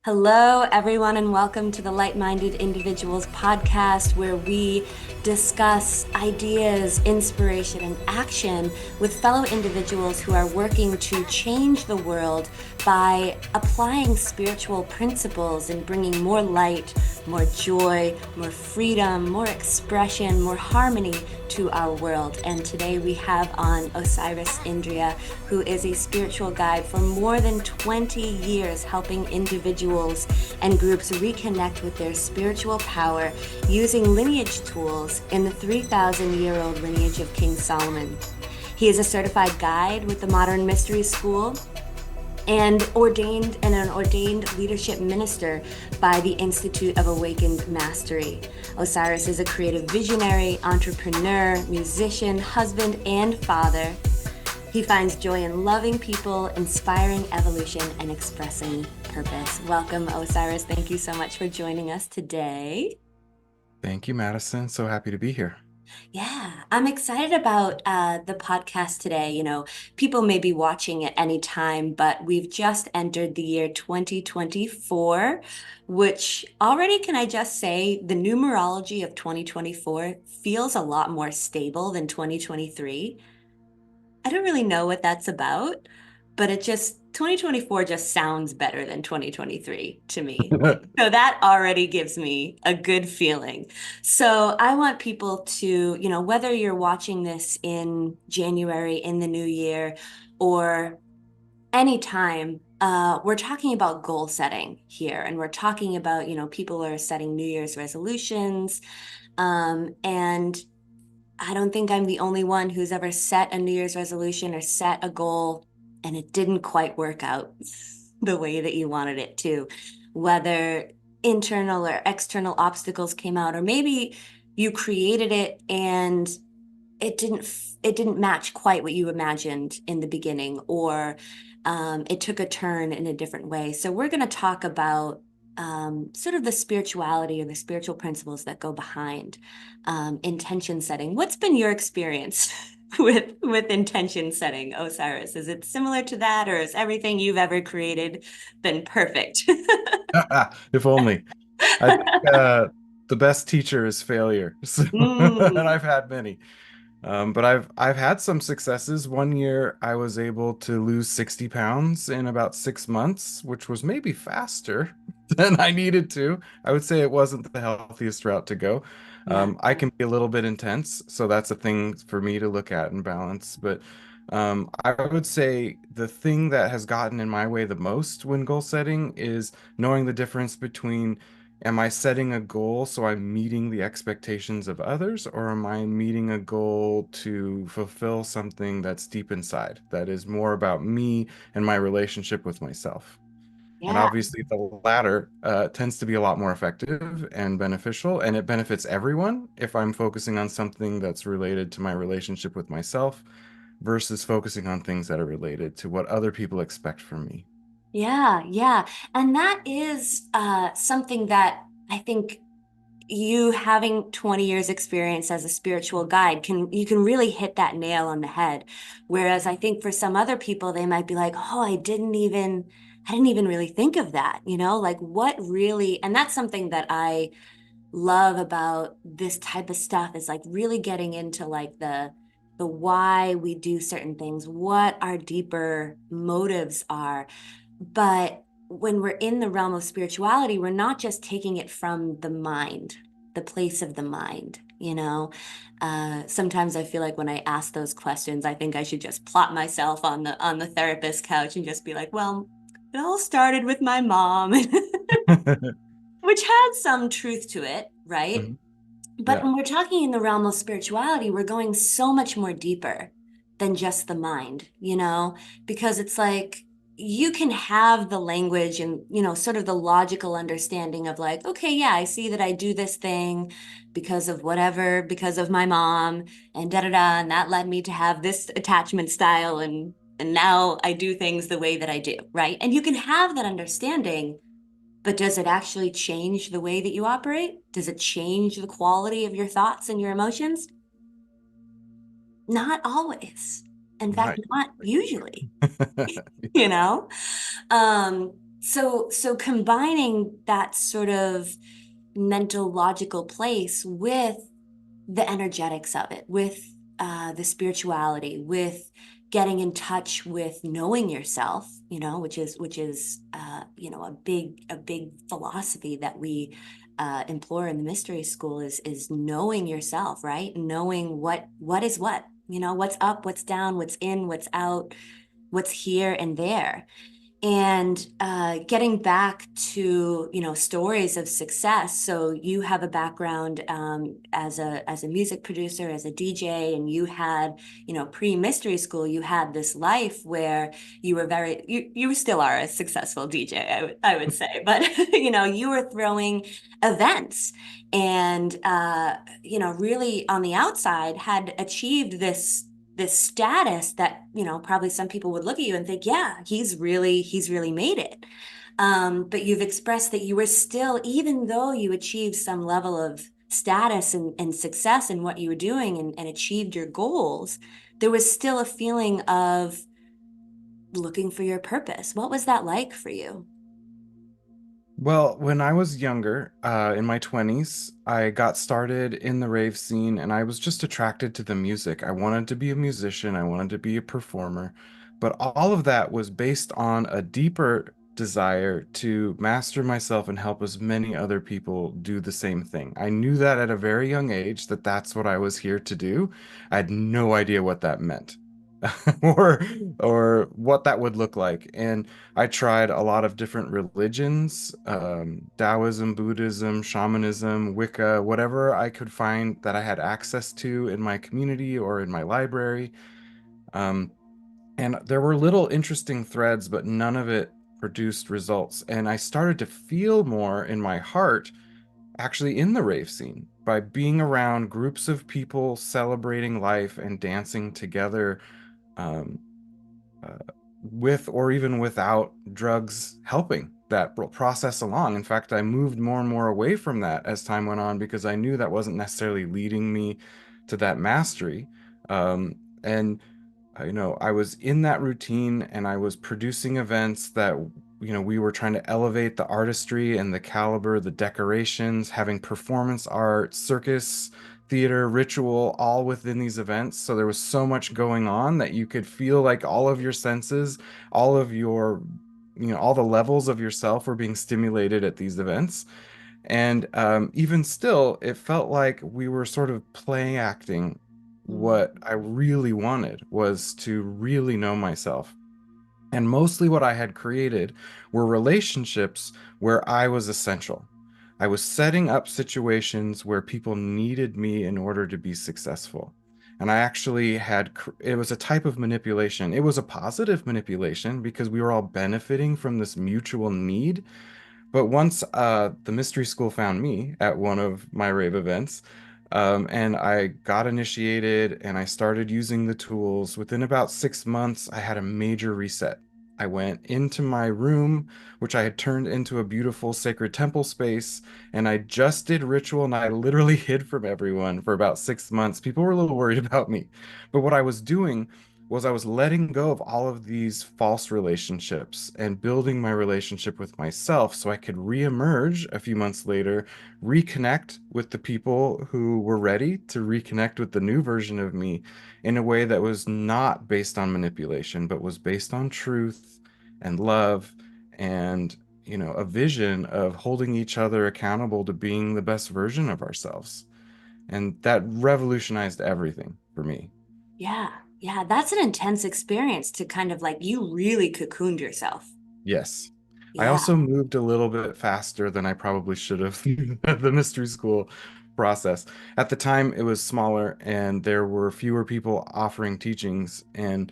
Hello, everyone, and welcome to the Light Minded Individuals podcast, where we discuss ideas, inspiration, and action with fellow individuals who are working to change the world by applying spiritual principles and bringing more light, more joy, more freedom, more expression, more harmony to our world. And today we have on Osiris Indriya, who is a spiritual guide for more than 20 years, helping individuals and groups reconnect with their spiritual power using lineage tools in the 3,000-year-old lineage of King Solomon. He is a certified guide with the Modern Mystery School and an ordained leadership minister by the Institute of Awakened Mastery. Osiris is a creative visionary, entrepreneur, musician, husband, and father. He finds joy in loving people, inspiring evolution, and expressing purpose. Welcome, Osiris. Thank you so much for joining us today. Thank you, Madison. So happy to be here. Yeah, I'm excited about the podcast today. People may be watching at any time, but we've just entered the year 2024, which already, can I just say, the numerology of 2024 feels a lot more stable than 2023. I don't really know what that's about, but 2024 just sounds better than 2023 to me. So that already gives me a good feeling. So I want people to, whether you're watching this in January, in the new year, or anytime, we're talking about goal setting here. And we're talking about, people are setting New Year's resolutions. And I don't think I'm the only one who's ever set a New Year's resolution or set a goal and it didn't quite work out the way that you wanted it to. Whether internal or external obstacles came out, or maybe you created it and it didn't match quite what you imagined in the beginning, or it took a turn in a different way. So we're going to talk about sort of the spirituality or the spiritual principles that go behind intention setting. What's been your experience with intention setting, Osiris? Is it similar to that, or is everything you've ever created been perfect? If only. I think the best teacher is failure. So, and Mm, I've had many. But I've had some successes. One year I was able to lose 60 pounds in about 6 months, which was maybe faster than I needed to. I would say it wasn't the healthiest route to go. yeah. I can be a little bit intense, so that's a thing for me to look at and balance. But I would say the thing that has gotten in my way the most when goal setting is knowing the difference between, am I setting a goal so I'm meeting the expectations of others, or am I meeting a goal to fulfill something that's deep inside, that is more about me and my relationship with myself? And Yeah. obviously, the latter tends to be a lot more effective and beneficial, and it benefits everyone if I'm focusing on something that's related to my relationship with myself versus focusing on things that are related to what other people expect from me. Yeah, yeah. And that is something that I think you having 20 years experience as a spiritual guide you can really hit that nail on the head. Whereas I think for some other people, they might be like, oh, I didn't even really think of that, like what really, and that's something that I love about this type of stuff is like really getting into like the why we do certain things, what our deeper motives are. But when we're in the realm of spirituality, we're not just taking it from the mind, the place of the mind, sometimes I feel like when I ask those questions, I think I should just plot myself on the therapist couch and just be like, well, it all started with my mom, which had some truth to it, right? Mhm. But Yeah, when we're talking in the realm of spirituality, we're going so much more deeper than just the mind, because it's like you can have the language and, sort of the logical understanding of like, okay, yeah, I see that I do this thing because of whatever, because of my mom and da da da, and that led me to have this attachment style and now I do things the way that I do, right? And you can have that understanding, but does it actually change the way that you operate? Does it change the quality of your thoughts and your emotions? Not always. In fact, not not usually, usually. you know? Um, So combining that sort of mental logical place with the energetics of it, with the spirituality, with getting in touch with knowing yourself, which is a big philosophy that we implore in the mystery school is knowing yourself, right? Knowing what is what, what's up, what's down, what's in, what's out, what's here and there, and getting back to stories of success. So you have a background as a music producer, as a DJ, and you had, pre mystery school, you had this life where you still are a successful DJ, I would say, but you were throwing events, and really on the outside had achieved this status that probably some people would look at you and think, yeah, he's really made it. But you've expressed that you were still, even though you achieved some level of status and success in what you were doing, and achieved your goals, there was still a feeling of looking for your purpose. What was that like for you? Well, when I was younger, in my 20s, I got started in the rave scene and I was just attracted to the music. I wanted to be a musician, I wanted to be a performer, but all of that was based on a deeper desire to master myself and help as many other people do the same thing. I knew that at a very young age that that's what I was here to do. I had no idea what that meant. or or what that would look like. And I tried a lot of different religions, Taoism, Buddhism, shamanism, Wicca, whatever I could find that I had access to in my community or in my library. Um, and there were little interesting threads, but none of it produced results. And I started to feel more in my heart, actually in the rave scene, by being around groups of people celebrating life and dancing together. Um, uh, with or even without drugs helping that process along. In fact, I moved more and more away from that as time went on because I knew that wasn't necessarily leading me to that mastery. And I was in that routine and I was producing events that, we were trying to elevate the artistry and the caliber, the decorations, having performance art, circus, theater, ritual, all within these events. So there was so much going on that you could feel like all of your senses, all of your, all the levels of yourself were being stimulated at these events. And even still, it felt like we were sort of play acting. Mm, What I really wanted was to really know myself. And mostly what I had created were relationships where I was essential. I was setting up situations where people needed me in order to be successful. And I actually it was a type of manipulation. It was a positive manipulation because we were all benefiting from this mutual need, but once the mystery school found me at one of my rave events, and I got initiated and I started using the tools, within about 6 months, I had a major reset. I went into my room, which I had turned into a beautiful sacred temple space, and I just did ritual and I literally hid from everyone for about 6 months. People were a little worried about me. But what I was doing was I was letting go of all of these false relationships and building my relationship with myself so I could reemerge a few months later, reconnect with the people who were ready to reconnect with the new version of me in a way that was not based on manipulation, but was based on truth and love and, a vision of holding each other accountable to being the best version of ourselves. And that revolutionized everything for me. yeah, yeah, that's an intense experience to kind of like you really cocooned yourself. Yes. I Yeah, also moved a little bit faster than I probably should have at the mystery school process. At the time, it was smaller and there were fewer people offering teachings. And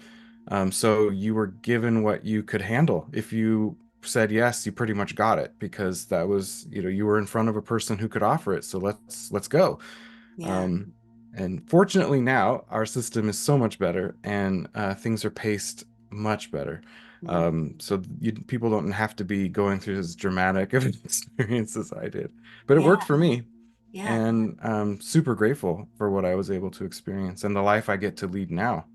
so you were given what you could handle. If you said yes, you pretty much got it because that was, you were in front of a person who could offer it. So let's go. yeah. Um, and fortunately now our system is so much better and things are paced much better. Mm. So people don't have to be going through as dramatic of an experience as I did. But it Yeah, worked for me. yeah. And I'm super grateful for what I was able to experience and the life I get to lead now.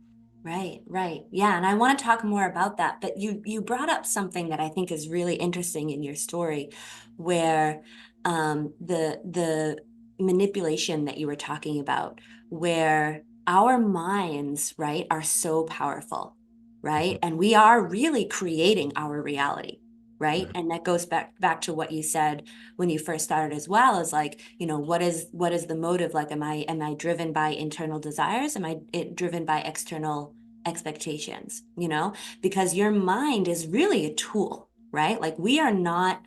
Right, right. Yeah, and I want to talk more about that, but you brought up something that I think is really interesting in your story where the manipulation that you were talking about, where our minds, right, are so powerful, right? Mhm. And we are really creating our reality, right? Mhm. And that goes back to what you said when you first started as well, is like, what is the motive? Like, am I driven by internal desires? Am I driven by external expectations, because your mind is really a tool, right? Like, we are not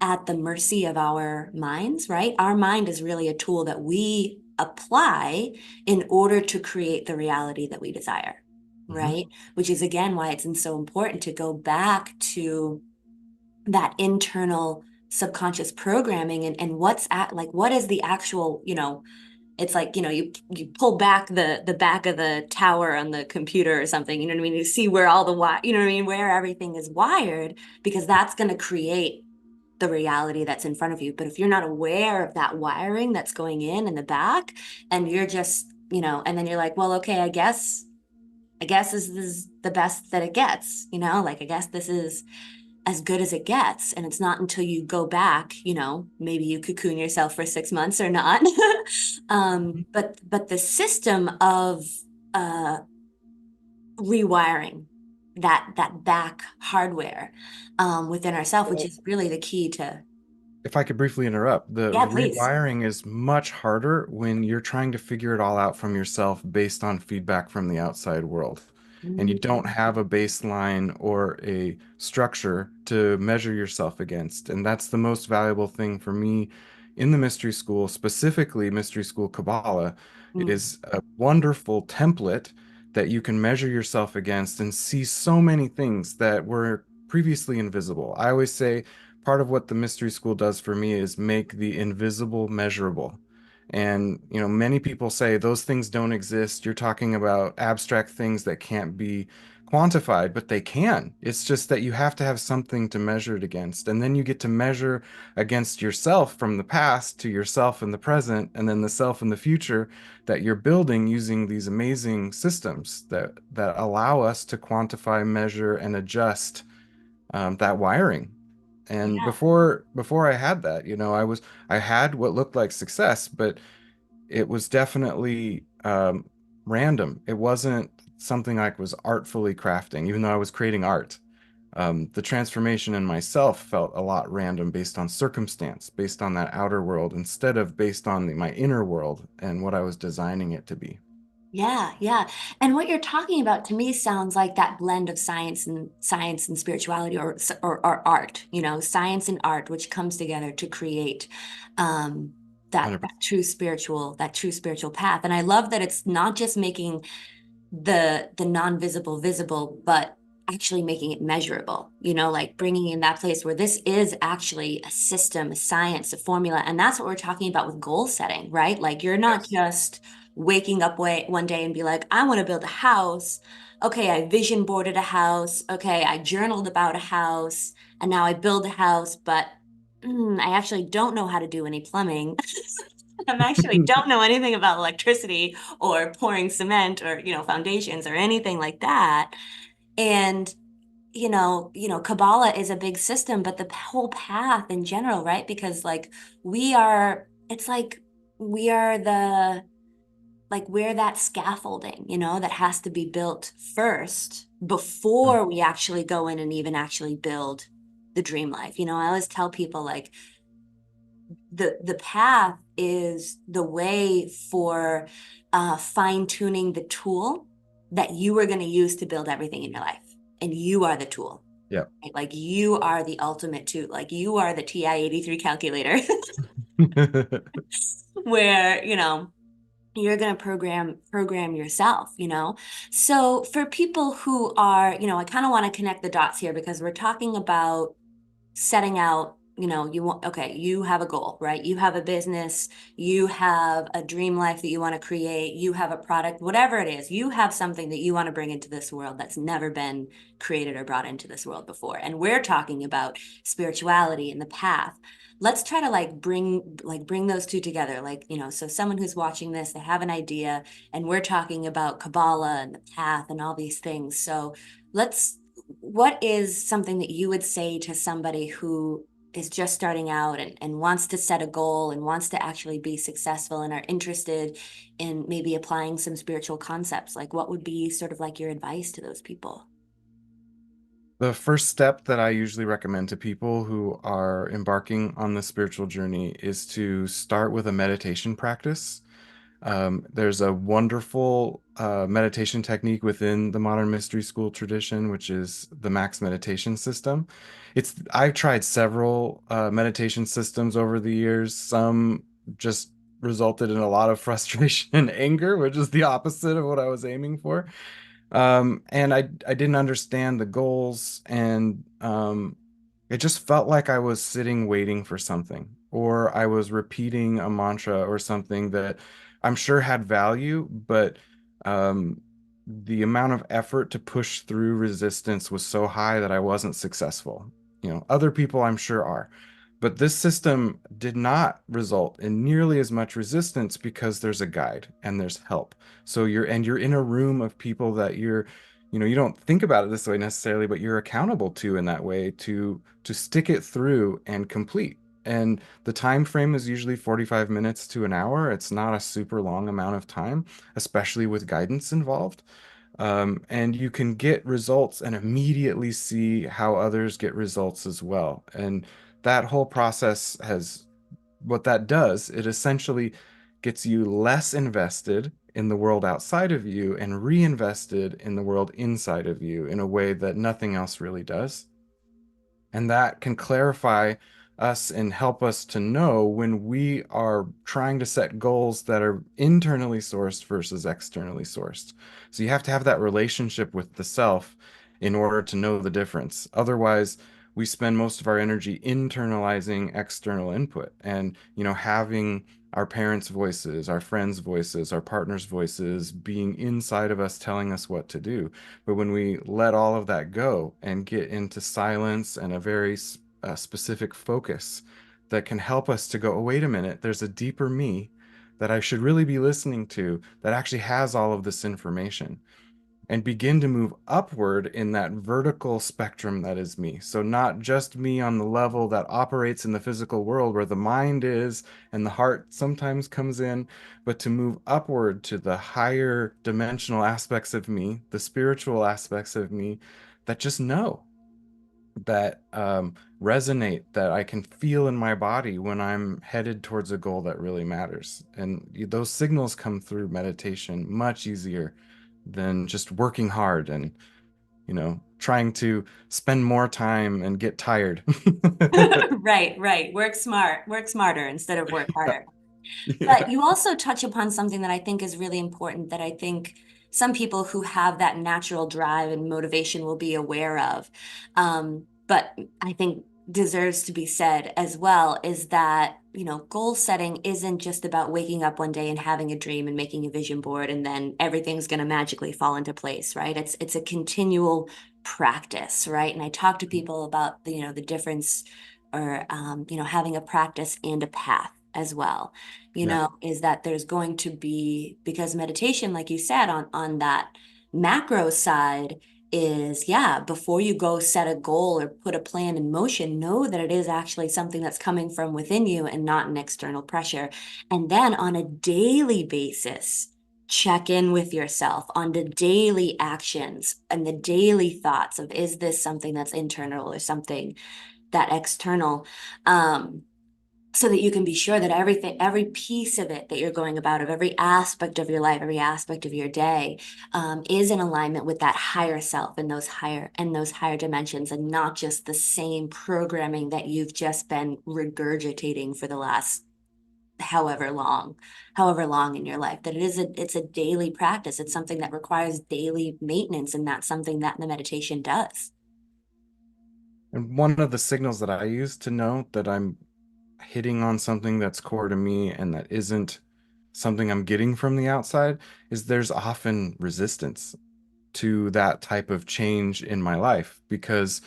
at the mercy of our minds, right? Our mind is really a tool that we apply in order to create the reality that we desire, Mhm. right? Which is again why it's so important to go back to that internal subconscious programming, and what is the actual, it's like, you pull back the back of the tower on the computer or something, you know what I mean? You see where all the you know what I mean, where everything is wired, because that's going to create the reality that's in front of you. But if you're not aware of that wiring that's going in the back, and you're just, and then you're like, well, okay, I guess this is the best that it gets, like, I guess this is as good as it gets. And it's not until you go back, maybe you cocoon yourself for 6 months or not. Mhm. But the system of uh, rewiring that back hardware within ourselves, which Well, is really the key to, if I could briefly interrupt, the yeah, please. rewiring is much harder when you're trying to figure it all out from yourself based on feedback from the outside world. And you don't Mm, have a baseline or a structure to measure yourself against. And that's the most valuable thing for me in the mystery school, specifically Mystery School Kabbalah, mm. is a wonderful template that you can measure yourself against and see so many things that were previously invisible. I always say, part of what the mystery school does for me is make the invisible measurable. And, many people say those things don't exist. You're talking about abstract things that can't be quantified, but they can. It's just that you have to have something to measure it against. And then you get to measure against yourself from the past to yourself in the present, and then the self in the future that you're building using these amazing systems that allow us to quantify, measure, and adjust that wiring. And Yeah. before I had that, I had what looked like success, but it was definitely random. It wasn't something I was artfully crafting, even though I was creating art. The transformation in myself felt a lot random based on circumstance, based on that outer world, instead of based on my inner world and what I was designing it to be. Yeah, yeah. And what you're talking about to me sounds like that blend of science and spirituality, or art, science and art, which comes together to create um that that 100%. true spiritual path. And I love that it's not just making the non-visible visible, but actually making it measurable, like bringing in that place where this is actually a system, a science, a formula. And that's what we're talking about with goal setting, right? Like, you're not Yes. just waking up one day and be like, I want to build a house. Okay, I vision boarded a house. Okay, I journaled about a house, and now I build a house, but I actually don't know how to do any plumbing. I actually don't know anything about electricity or pouring cement or, foundations or anything like that. And, Kabbalah is a big system, but the whole path in general, right? Because like it's like we are we're that scaffolding, that has to be built first before we actually go in and even actually build the dream life. I always tell people, like, the path is the way for fine tuning the tool that you are going to use to build everything in your life. And you are the tool, Yeah. right? Like, you are the ultimate tool. Like, you are the TI-83 calculator where, you're going to program yourself. So for people who are, I kind of want to connect the dots here, because we're talking about setting out, you want, okay, you have a goal, right? You have a business, you have a dream life that you want to create, you have a product, whatever it is, you have something that you want to bring into this world that's never been created or brought into this world before. And we're talking about spirituality and the path. Let's try to bring those two together. Like, so someone who's watching this, they have an idea, and we're talking about Kabbalah and the path and all these things. So let's what is something that you would say to somebody who is just starting out and wants to set a goal and wants to actually be successful and are interested in maybe applying some spiritual concepts? Like, what would be sort of like your advice to those people? The first step that I usually recommend to people who are embarking on the spiritual journey is to start with a meditation practice. There's a wonderful meditation technique within the modern mystery school tradition, which is the max meditation system. I've tried several meditation systems over the years. Some just resulted in a lot of frustration and anger, which is the opposite of what I was aiming for. And I didn't understand the goals, and it just felt like I was sitting waiting for something, or I was repeating a mantra or something that I'm sure had value, but um, the amount of effort to push through resistance was so high that I wasn't successful. Other people I'm sure are. But this system did not result in nearly as much resistance because there's a guide and there's help. So you're in a room of people that you don't think about it this way necessarily, but you're accountable to in that way to stick it through and complete. And the time frame is usually 45 minutes to an hour. It's not a super long amount of time, especially with guidance involved. And you can get results and immediately see how others get results as well. And that whole process has what that does, it essentially gets you less invested in the world outside of you and reinvested in the world inside of you in a way that nothing else really does. And that can clarify us and help us to know when we are trying to set goals that are internally sourced versus externally sourced. So you have to have that relationship with the self in order to know the difference. Otherwise, we spend most of our energy internalizing external input and, having our parents' voices, our friends' voices, our partners' voices being inside of us telling us what to do. But when we let all of that go and get into silence and a very specific focus that can help us to go, oh, wait a minute, there's a deeper me that I should really be listening to that actually has all of this information and begin to move upward in that vertical spectrum that is me. So, not just me on the level that operates in the physical world where the mind is and the heart sometimes comes in, but to move upward to the higher dimensional aspects of me, the spiritual aspects of me that just know, that resonate, that I can feel in my body when I'm headed towards a goal that really matters. And those signals come through meditation much easier than just working hard and, trying to spend more time and get tired. Right, right. Work smarter instead of work harder. But Yeah. you also touch upon something that I think is really important that I think some people who have that natural drive and motivation will be aware of. But I think deserves to be said as well is that, goal setting isn't just about waking up one day and having a dream and making a vision board and then everything's going to magically fall into place, right? It's a continual practice, right? And I talk to people about the difference or having a practice and a path as well, Yeah. is that there's going to be, because meditation, like you said, on that macro side is, yeah, before you go set a goal or put a plan in motion, know that it is actually something that's coming from within you and not an external pressure. And then on a daily basis, check in with yourself on the daily actions and the daily thoughts of, is this something that's internal or something that external? So that you can be sure that every piece of it that you're going about, of every aspect of your life, every aspect of your day, is in alignment with that higher self and those higher dimensions, and not just the same programming that you've just been regurgitating for the last however long in your life. That it's a daily practice. It's something that requires daily maintenance, and that's something that the meditation does. And one of the signals that I use to know that I'm hitting on something that's core to me and that isn't something I'm getting from the outside is there's often resistance to that type of change in my life because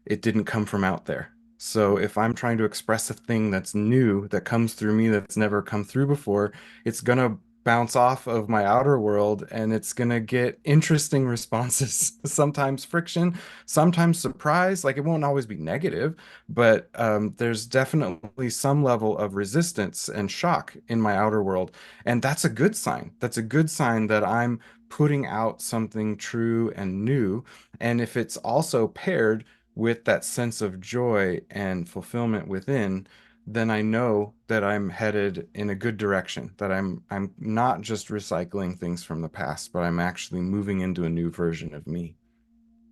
it didn't come from out there. So if I'm trying to express a thing that's new that comes through me that's never come through before, it's gonna bounce off of my outer world and it's gonna get interesting responses. Sometimes friction, sometimes surprise. Like it won't always be negative, but there's definitely some level of resistance and shock in my outer world. And that's a good sign. That's a good sign that I'm putting out something true and new. And if it's also paired with that sense of joy and fulfillment within, then I know that I'm headed in a good direction, that I'm not just recycling things from the past, but I'm actually moving into a new version of me.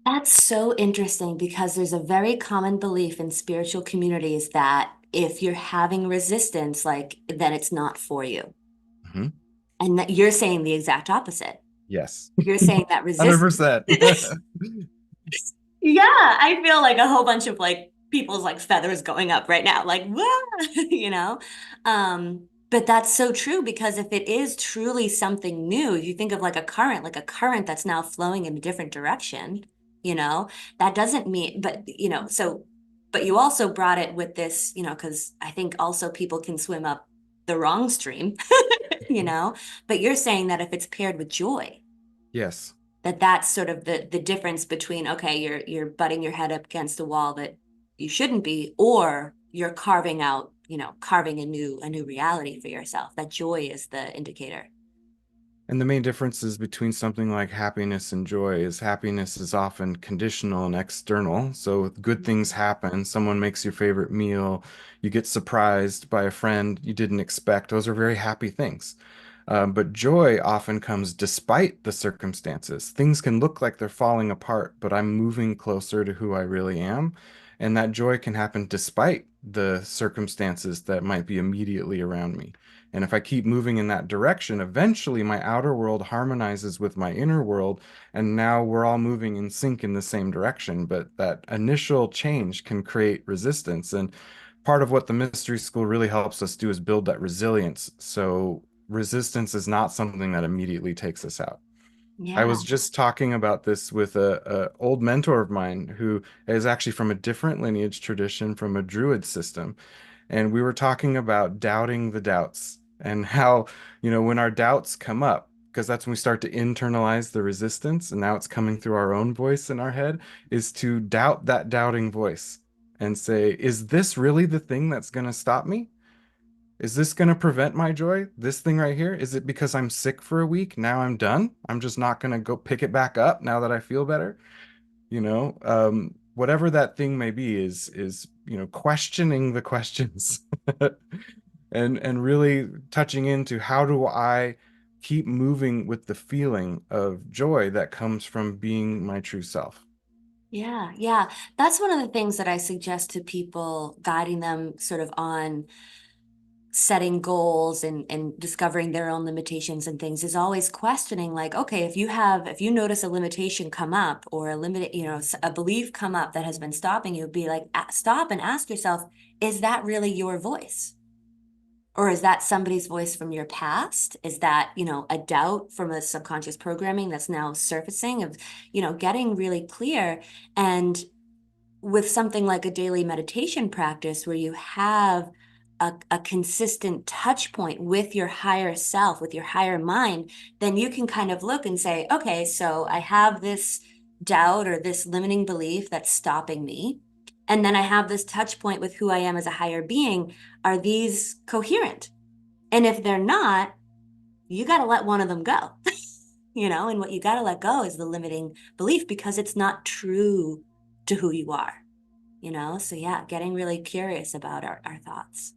That's so interesting because there's a very common belief in spiritual communities that if you're having resistance, like, then it's not for you. Mhm. And that you're saying the exact opposite. Yes. You're saying that resistance. 100%. Yeah, I feel like a whole bunch of like people's like feathers going up right now, like, whoa, you know? But that's so true because if it is truly something new, you think of like a current that's now flowing in a different direction, you know, that doesn't mean, but but you also brought it with this, because I think also people can swim up the wrong stream, you know, but you're saying that if it's paired with joy, Yes. that's sort of the difference between, okay, you're butting your head up against a wall that you shouldn't be, or you're carving out, carving a new reality for yourself. That joy is the indicator. And the main differences between something like happiness and joy is happiness is often conditional and external. So good things happen. Someone makes your favorite meal. You get surprised by a friend you didn't expect. Those are very happy things. But joy often comes despite the circumstances. Things can look like they're falling apart, but I'm moving closer to who I really am. And that joy can happen despite the circumstances that might be immediately around me. And if I keep moving in that direction, eventually my outer world harmonizes with my inner world, and now we're all moving in sync in the same direction. But that initial change can create resistance. And part of what the mystery school really helps us do is build that resilience. So resistance is not something that immediately takes us out. I Yeah. was just talking about this with a old mentor of mine who is actually from a different lineage tradition from a druid system. And we were talking about doubting the doubts and how, when our doubts come up, because that's when we start to internalize the resistance, and now it's coming through our own voice in our head, is to doubt that doubting voice and say, is this really the thing that's going to stop me? Is this going to prevent my joy? This thing right here? Is it because I'm sick for a week? Now I'm done. I'm just not going to go pick it back up now that I feel better. Whatever that thing may be is questioning the questions and really touching into how do I keep moving with the feeling of joy that comes from being my true self. Yeah, yeah. That's one of the things that I suggest to people, guiding them sort of on setting goals and discovering their own limitations and things, is always questioning, like, okay, if you notice a limitation come up, or a limit, a belief come up that has been stopping you, be like, stop and ask yourself, is that really your voice? Or is that somebody's voice from your past? Is that, a doubt from a subconscious programming that's now surfacing, of, getting really clear. And with something like a daily meditation practice where you have a consistent touch point with your higher self, with your higher mind, then you can kind of look and say, okay, so I have this doubt or this limiting belief that's stopping me. And then I have this touch point with who I am as a higher being. Are these coherent? And if they're not, you got to let one of them go. And what you got to let go is the limiting belief, because it's not true to who you are. So yeah, getting really curious about our thoughts.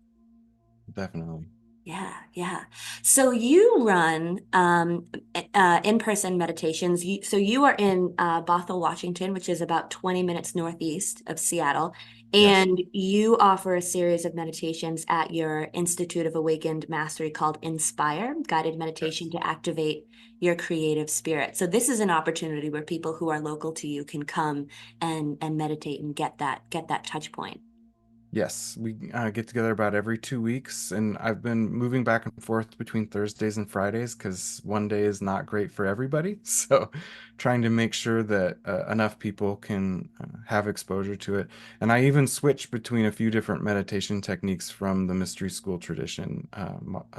Definitely. Yeah, yeah. So you run in-person meditations. So you are in Bothell, Washington, which is about 20 minutes northeast of Seattle. Yes. And you offer a series of meditations at your Institute of Awakened Mastery called Inspire, guided meditation Yes. to activate your creative spirit. So this is an opportunity where people who are local to you can come and meditate and get that touch point. Yes, we get together about every 2 weeks, and I've been moving back and forth between Thursdays and Fridays because one day is not great for everybody. So, trying to make sure that enough people can have exposure to it. And I even switch between a few different meditation techniques from the mystery school tradition.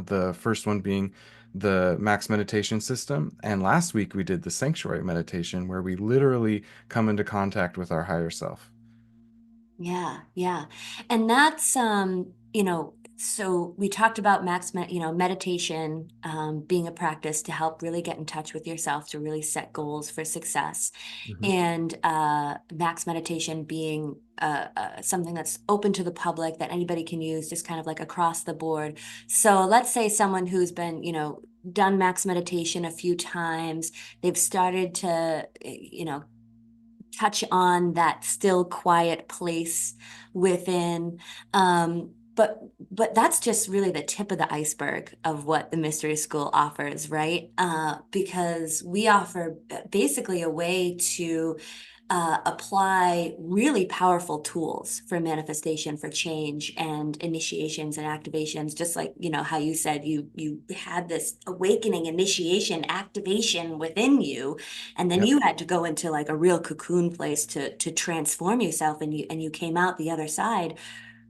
The first one being the max meditation system. And last week we did the sanctuary meditation, where we literally come into contact with our higher self. Yeah, yeah. And that's so we talked about meditation being a practice to help really get in touch with yourself, to really set goals for success. Mhm. And max meditation being something that's open to the public that anybody can use, just kind of like across the board. So let's say someone who's been, done max meditation a few times, they've started to, touch on that still quiet place within. But that's just really the tip of the iceberg of what the mystery school offers, right? Because we offer basically a way to apply really powerful tools for manifestation, for change, and initiations and activations. Just like how you said you had this awakening, initiation, activation within you, and then Yep. you had to go into like a real cocoon place to transform yourself, and you came out the other side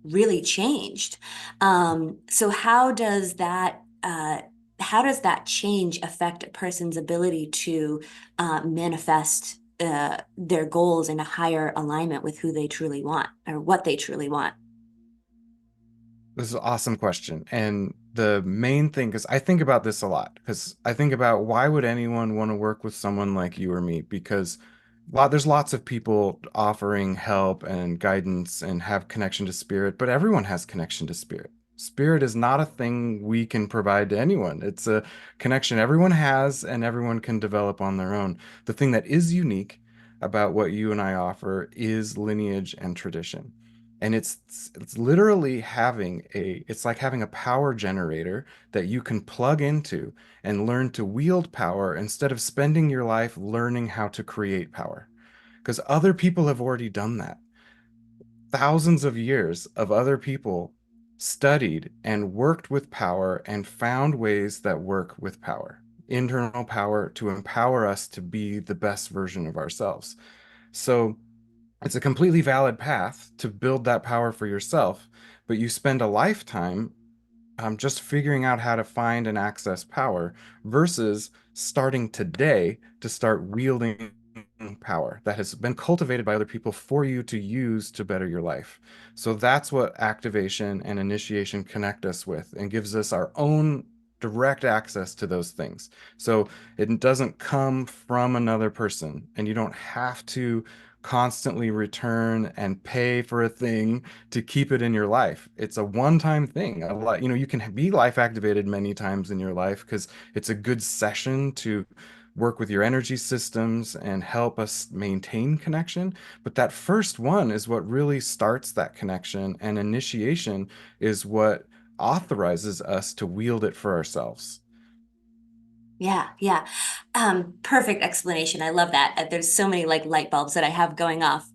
really changed. So how does that change affect a person's ability to manifest their goals in a higher alignment with who they truly want or what they truly want? This is an awesome question. And the main thing, because I think about this a lot, because I think about why would anyone want to work with someone like you or me? Because there's lots of people offering help and guidance and have connection to spirit, but everyone has connection to spirit. Spirit is not a thing we can provide to anyone. It's a connection everyone has and everyone can develop on their own. The thing that is unique about what you and I offer is lineage and tradition. And it's literally it's like having a power generator that you can plug into and learn to wield power instead of spending your life learning how to create power. Because other people have already done that. Thousands of years of other people studied and worked with power and found ways that work with power, internal power to empower us to be the best version of ourselves. So it's a completely valid path to build that power for yourself, but you spend a lifetime just figuring out how to find and access power versus starting today to start wielding power that has been cultivated by other people for you to use to better your life. So that's what activation and initiation connect us with and gives us our own direct access to those things. So it doesn't come from another person, and you don't have to constantly return and pay for a thing to keep it in your life. It's a one-time thing. A lot, you can be life activated many times in your life because it's a good session to work with your energy systems and help us maintain connection. But that first one is what really starts that connection, and initiation is what authorizes us to wield it for ourselves. Yeah, yeah. Perfect explanation. I love that. There's so many like light bulbs that I have going off.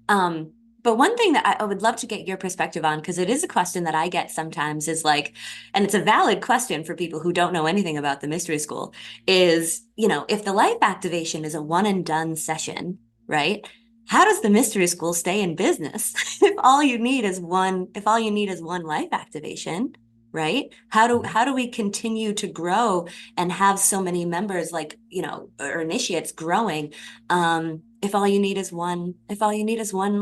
But one thing that I would love to get your perspective on, because it is a question that I get sometimes, is like, and it's a valid question for people who don't know anything about the mystery school, is, if the life activation is a one and done session, right? How does the mystery school stay in business if all you need is one life activation, right? How do we continue to grow and have so many members like or initiates growing if all you need is one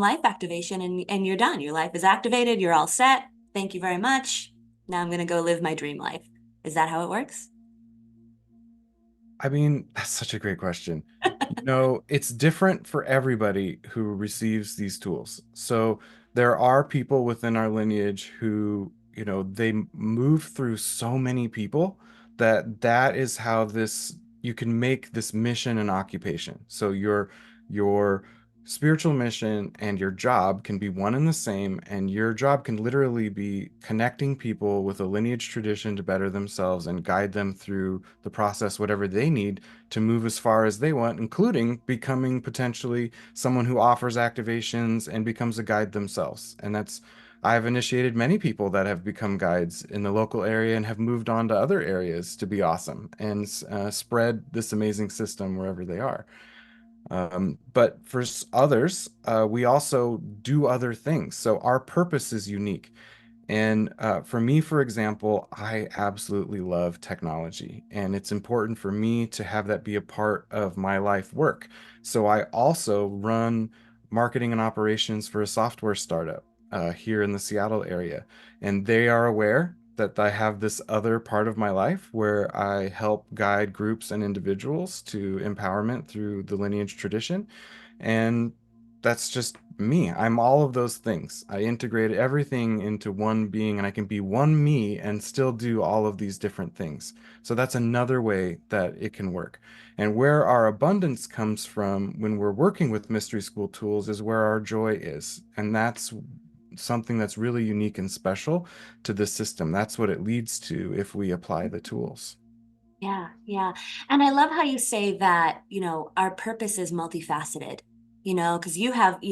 life activation and you're done, your life is activated, you're all set, thank you very much, now I'm going to go live my dream life. Is that how it works? I mean, that's such a great question. It's different for everybody who receives these tools. So there are people within our lineage who, they move through so many people that is how you can make this mission an occupation. So your spiritual mission and your job can be one and the same, and your job can literally be connecting people with a lineage tradition to better themselves and guide them through the process, whatever they need to move as far as they want, including becoming potentially someone who offers activations and becomes a guide themselves. And that's I've initiated many people that have become guides in the local area and have moved on to other areas to be awesome and spread this amazing system wherever they are. But for others, we also do other things. So our purpose is unique. And for me, for example, I absolutely love technology, and it's important for me to have that be a part of my life work. So I also run marketing and operations for a software startup here in the Seattle area, and they are aware that I have this other part of my life where I help guide groups and individuals to empowerment through the lineage tradition. And that's just me. I'm all of those things. I integrate everything into one being, and I can be one me and still do all of these different things. So that's another way that it can work. And where our abundance comes from when we're working with mystery school tools is where our joy is. And that's something that's really unique and special to the system. That's what it leads to if we apply the tools. Yeah, yeah. And I love how you say that, our purpose is multifaceted, because you have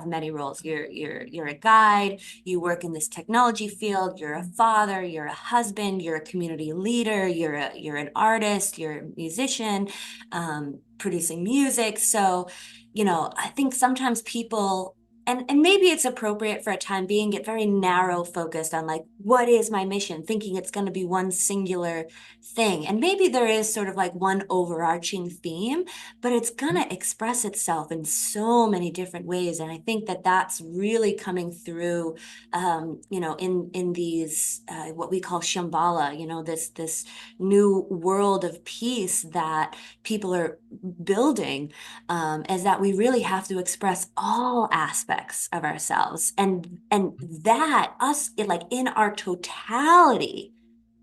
many roles. You're a guide, you work in this technology field, you're a father, you're a husband, you're a community leader, you're an artist, you're a musician, producing music. So, I think sometimes people and maybe it's appropriate for a time being, get very narrow focused on like, what is my mission? Thinking it's going to be one singular thing. And maybe there is sort of like one overarching theme, but it's going to express itself in so many different ways. And I think that that's really coming through, in these what we call Shambhala, this new world of peace that people are building, is that we really have to express all aspects of ourselves, and that us like in our totality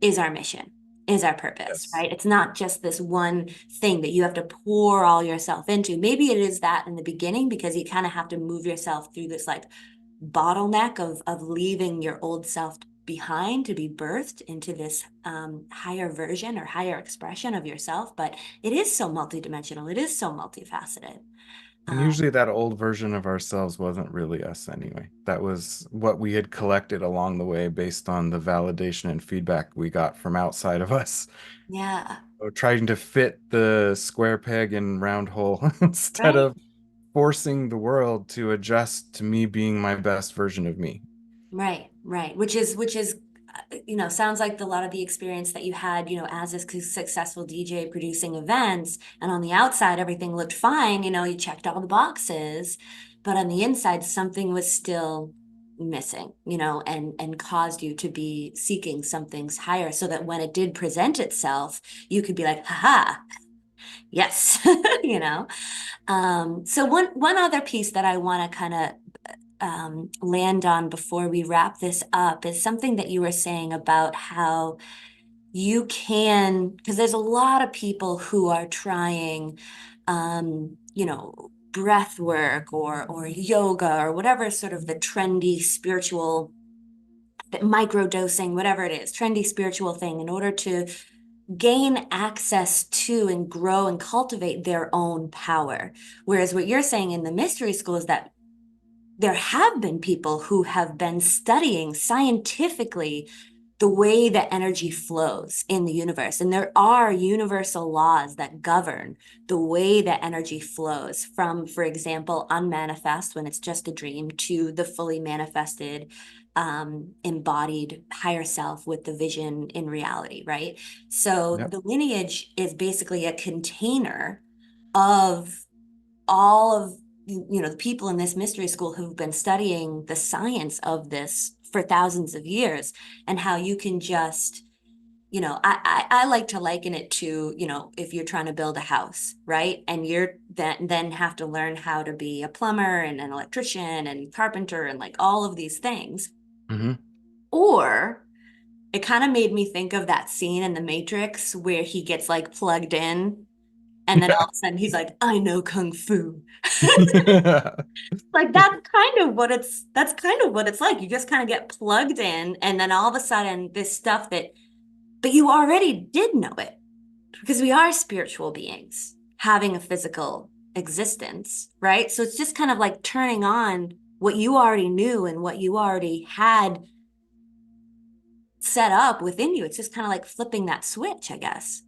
is our mission, is our purpose, Yes. right? It's not just this one thing that you have to pour all yourself into. Maybe it is that in the beginning because you kind of have to move yourself through this like bottleneck of leaving your old self behind to be birthed into this higher version or higher expression of yourself. But it is so multidimensional. It is so multifaceted. And usually that old version of ourselves wasn't really us anyway. That was what we had collected along the way based on the validation and feedback we got from outside of us. Yeah. So trying to fit the square peg in round hole instead Right. of forcing the world to adjust to me being my best version of me. Right, right. Which is, sounds like a lot of the experience that you had, as a successful DJ producing events, and on the outside everything looked fine, you checked all the boxes, but on the inside something was still missing, and caused you to be seeking something's higher, so that when it did present itself, you could be like, haha, yes, you know. So one other piece that I want to kind of land on before we wrap this up is something that you were saying about how you can, because there's a lot of people who are trying, breath work or yoga or whatever sort of the trendy spiritual micro dosing, whatever it is, trendy spiritual thing in order to gain access to and grow and cultivate their own power. Whereas what you're saying in the mystery school is that there have been people who have been studying scientifically the way that energy flows in the universe. And there are universal laws that govern the way that energy flows from, for example, unmanifest when it's just a dream to the fully manifested, embodied higher self with the vision in reality, right? So Yep. the lineage is basically a container of all of the people in this mystery school who've been studying the science of this for thousands of years, and how you can just I like to liken it to, if you're trying to build a house, right? And you're then have to learn how to be a plumber and an electrician and carpenter and like all of these things. Hmm. Or it kind of made me think of that scene in The Matrix where he gets like plugged in And then all of a sudden he's like, I know Kung Fu. Yeah. Like that's kind of what it's like. You just kind of get plugged in, and then all of a sudden this stuff that, but you already did know it because we are spiritual beings having a physical existence, right? So it's just kind of like turning on what you already knew and what you already had set up within you. It's just kind of like flipping that switch, I guess.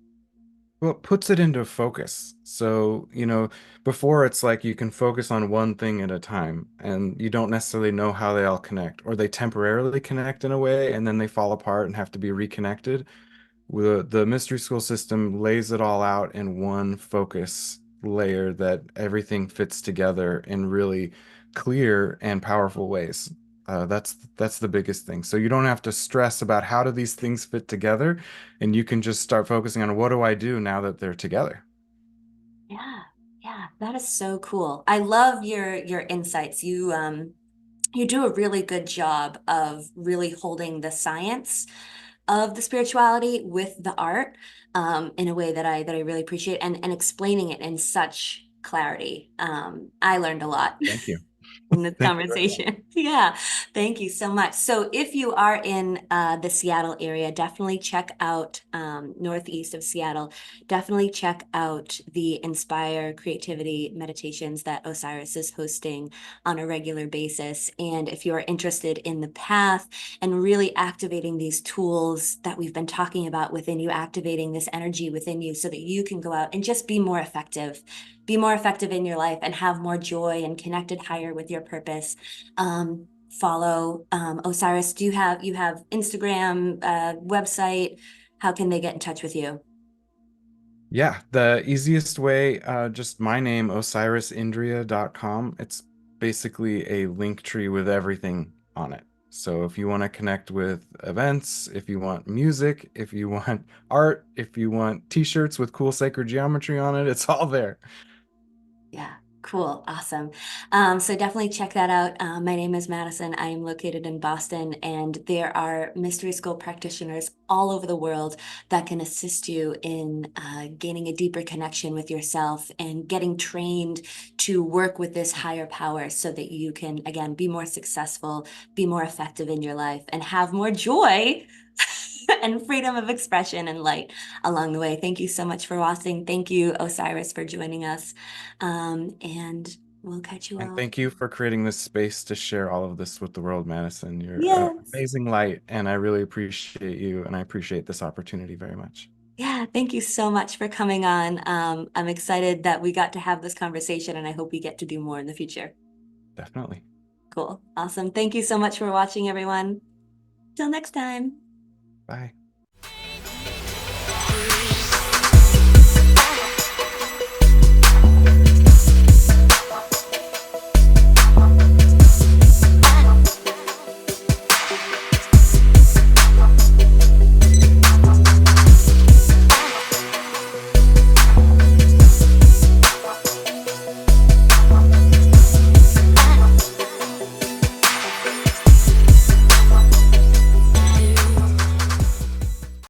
Well, it puts it into focus. So, before it's like you can focus on one thing at a time and you don't necessarily know how they all connect, or they temporarily connect in a way and then they fall apart and have to be reconnected. The mystery school system lays it all out in one focus layer that everything fits together in really clear and powerful ways. That's the biggest thing. So you don't have to stress about how do these things fit together, and you can just start focusing on what do I do now that they're together. Yeah. Yeah, that is so cool. I love your insights. You do a really good job of really holding the science of the spirituality with the art in a way that I really appreciate and explaining it in such clarity. I learned a lot Thank you. in this Thank you very much. conversation. Yeah, thank you so much. So if you are in the Seattle area, definitely check out northeast of Seattle. Definitely check out the Inspire Creativity meditations that Osiris is hosting on a regular basis. And if you are interested in the path and really activating these tools that we've been talking about within you, activating this energy within you so that you can go out and just be more effective in your life and have more joy and connected higher with your purpose. Follow Osiris. Do you have Instagram, website? How can they get in touch with you? Yeah, the easiest way, just my name, osirisindriya.com. It's basically a link tree with everything on it. So if you want to connect with events, if you want music, if you want art, if you want t-shirts with cool sacred geometry on it, it's all there. Yeah, cool. Awesome. So definitely check that out. My name is Madison. I am located in Boston, and there are mystery school practitioners all over the world that can assist you in gaining a deeper connection with yourself and getting trained to work with this higher power so that you can, again, be more successful, be more effective in your life, and have more joy and freedom of expression and light along the way. Thank you so much for watching. Thank you, Osiris, for joining us. And we'll catch you And all. thank you for creating this space to share all of this with the world, Madison. You're an Yes. amazing light, and I really appreciate you, and I appreciate this opportunity very much. Yeah, thank you so much for coming on. I'm excited that we got to have this conversation, and I hope we get to do more in the future. Definitely. Cool. Awesome. Thank you so much for watching, everyone. Till next time. Bye.